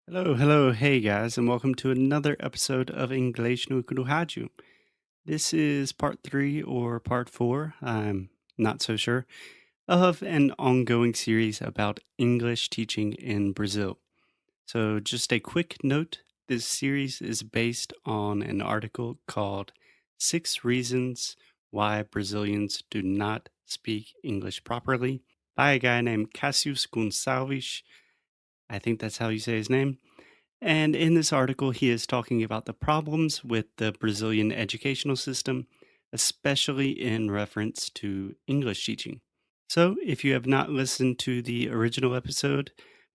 Hey guys, and welcome to another episode of Inglês no Rádio. This is part three or part four, I'm not so sure, of an ongoing series about English teaching in Brazil. So, just a quick note, this series is based on an article called Six Reasons Why Brazilians Do Not Speak English Properly by a guy named Cassius Gonçalves. I think that's how you say his name. And in this article, he is talking about the problems with the Brazilian educational system, especially in reference to English teaching. So, if you have not listened to the original episode,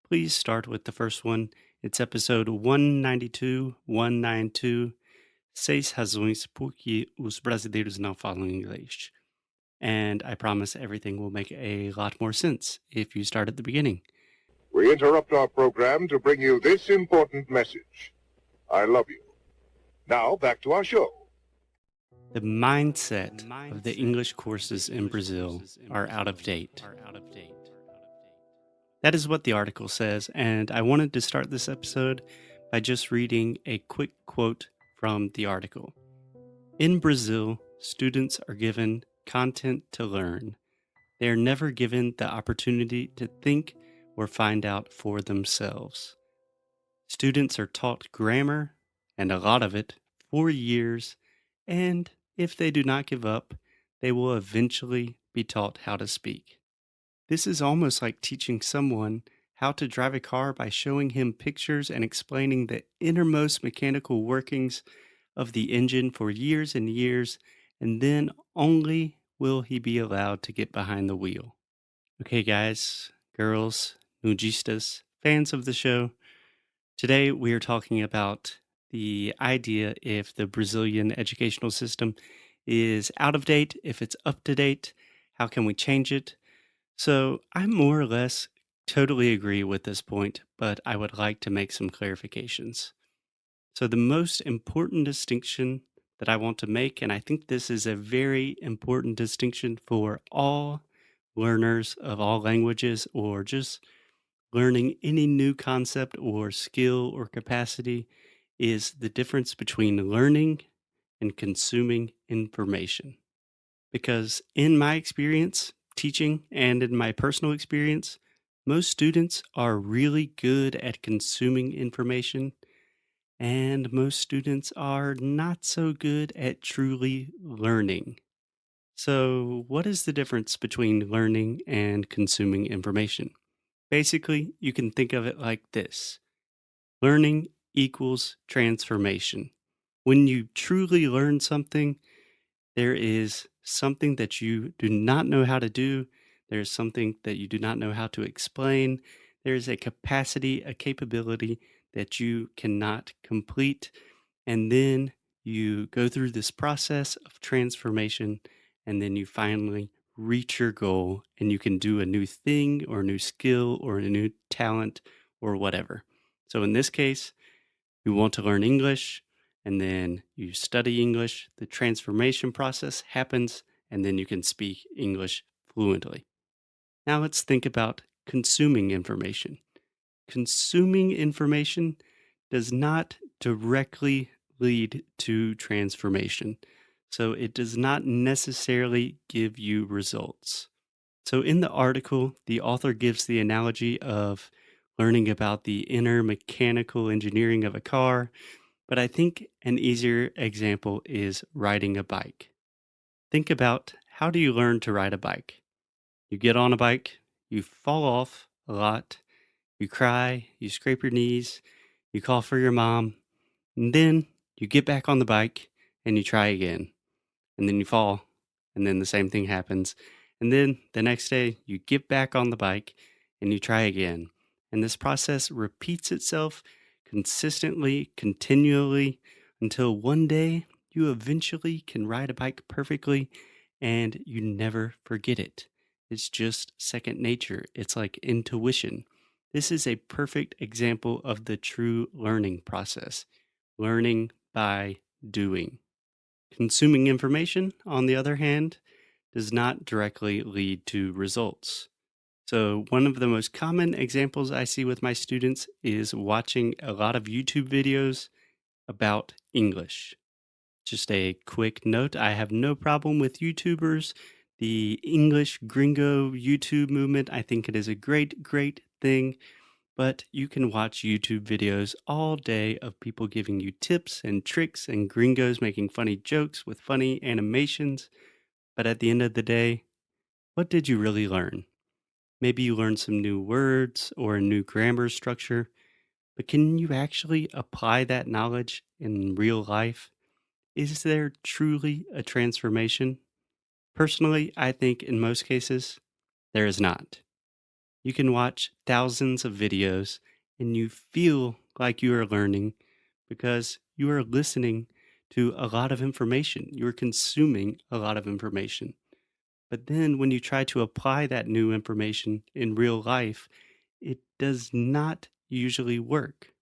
please start with the first one. It's episode 192, Seis Razões por que os brasileiros não falam inglês. And I promise everything will make a lot more sense if you start at the beginning. We interrupt our program to bring you this important message. I love you. Now, back to our show. The mindset of the English courses in Brazil are out of date. That is what the article says, and I wanted to start this episode by just reading a quick quote from the article. In Brazil, students are given content to learn. They are never given the opportunity to think or find out for themselves. Students are taught grammar, and a lot of it, for years, and if they do not give up, they will eventually be taught how to speak. This is almost like teaching someone how to drive a car by showing him pictures and explaining the innermost mechanical workings of the engine for years and years, and then only will he be allowed to get behind the wheel. Okay, guys, girls, nujistas, fans of the show, today we are talking about the idea if the Brazilian educational system is out of date, if it's up to date, how can we change it? So I more or less totally agree with this point, but I would like to make some clarifications. So the most important distinction that I want to make, and I think this is a very important distinction for all learners of all languages or just learning any new concept or skill or capacity, is the difference between learning and consuming information. Because in my experience teaching and in my personal experience, most students are really good at consuming information, and most students are not so good at truly learning. So, what is the difference between learning and consuming information? Basically, you can think of it like this: learning equals transformation. When you truly learn something, there is something that you do not know how to do. There's something that you do not know how to explain. There's a capacity, a capability that you cannot complete. And then you go through this process of transformation, and then you finally reach your goal and you can do a new thing or a new skill or a new talent or whatever. So in this case, you want to learn English and then you study English. The transformation process happens and then you can speak English fluently. Now let's think about consuming information. Consuming information does not directly lead to transformation. So it does not necessarily give you results. So in the article, the author gives the analogy of learning about the inner mechanical engineering of a car, but I think an easier example is riding a bike. Think about, how do you learn to ride a bike? You get on a bike, you fall off a lot, you cry, you scrape your knees, you call for your mom, and then you get back on the bike and you try again. And then you fall, and then the same thing happens. And then the next day you get back on the bike and you try again. And this process repeats itself consistently, continually, until one day you eventually can ride a bike perfectly and you never forget it. It's just second nature. It's like intuition. This is a perfect example of the true learning process, learning by doing. Consuming information, on the other hand, does not directly lead to results. So, one of the most common examples I see with my students is watching a lot of YouTube videos about English. Just a quick note, I have no problem with YouTubers. The English gringo YouTube movement, I think it is a great, great thing. But you can watch YouTube videos all day of people giving you tips and tricks and gringos making funny jokes with funny animations. But at the end of the day, what did you really learn? Maybe you learned some new words or a new grammar structure, but can you actually apply that knowledge in real life? Is there truly a transformation? Personally, I think in most cases, there is not. You can watch thousands of videos and you feel like you are learning because you are listening to a lot of information. You're consuming a lot of information. But then when you try to apply that new information in real life, it does not usually work.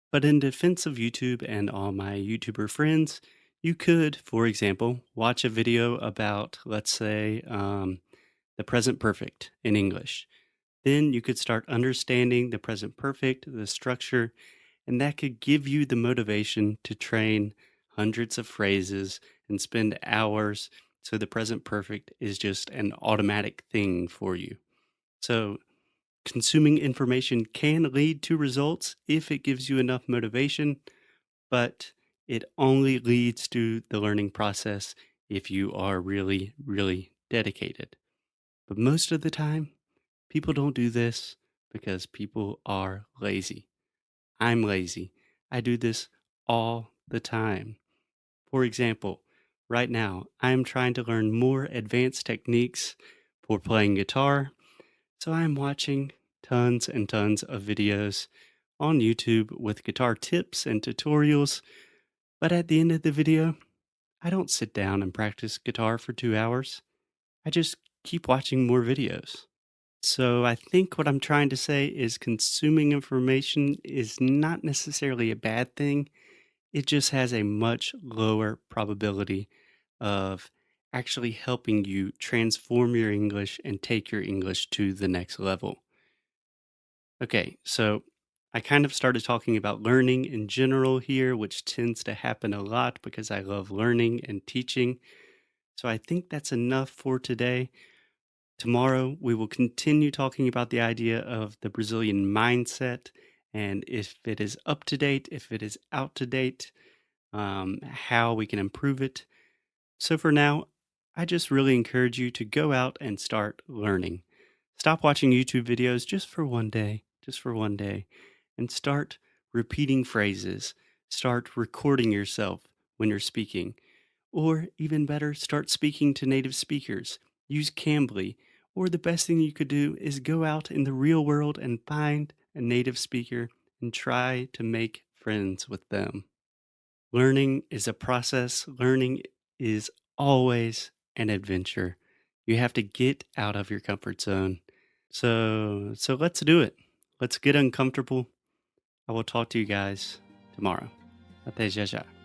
But in defense of YouTube and all my YouTuber friends, you could, for example, watch a video about, let's say, the present perfect in English. Then you could start understanding the present perfect, the structure, and that could give you the motivation to train hundreds of phrases and spend hours so the present perfect is just an automatic thing for you. So, consuming information can lead to results if it gives you enough motivation, but it only leads to the learning process if you are really, really dedicated. But most of the time, people don't do this because people are lazy. I'm lazy. I do this all the time. For example, right now, I'm trying to learn more advanced techniques for playing guitar, so I'm watching tons and tons of videos on YouTube with guitar tips and tutorials. But at the end of the video, I don't sit down and practice guitar for 2 hours. I just keep watching more videos. So I think what I'm trying to say is consuming information is not necessarily a bad thing. It just has a much lower probability of actually helping you transform your English and take your English to the next level. Okay, so I kind of started talking about learning in general here, which tends to happen a lot because I love learning and teaching. So I think that's enough for today. Tomorrow, we will continue talking about the idea of the Brazilian mindset and if it is up to date, if it is out to date, how we can improve it. So for now, I just really encourage you to go out and start learning. Stop watching YouTube videos just for one day, and start repeating phrases. Start recording yourself when you're speaking. Or even better, start speaking to native speakers. Use Cambly. Or the best thing you could do is go out in the real world and find a native speaker and try to make friends with them. Learning is a process, learning is always an adventure. You have to get out of your comfort zone. So let's do it. Let's get uncomfortable. I will talk to you guys tomorrow. Até já já.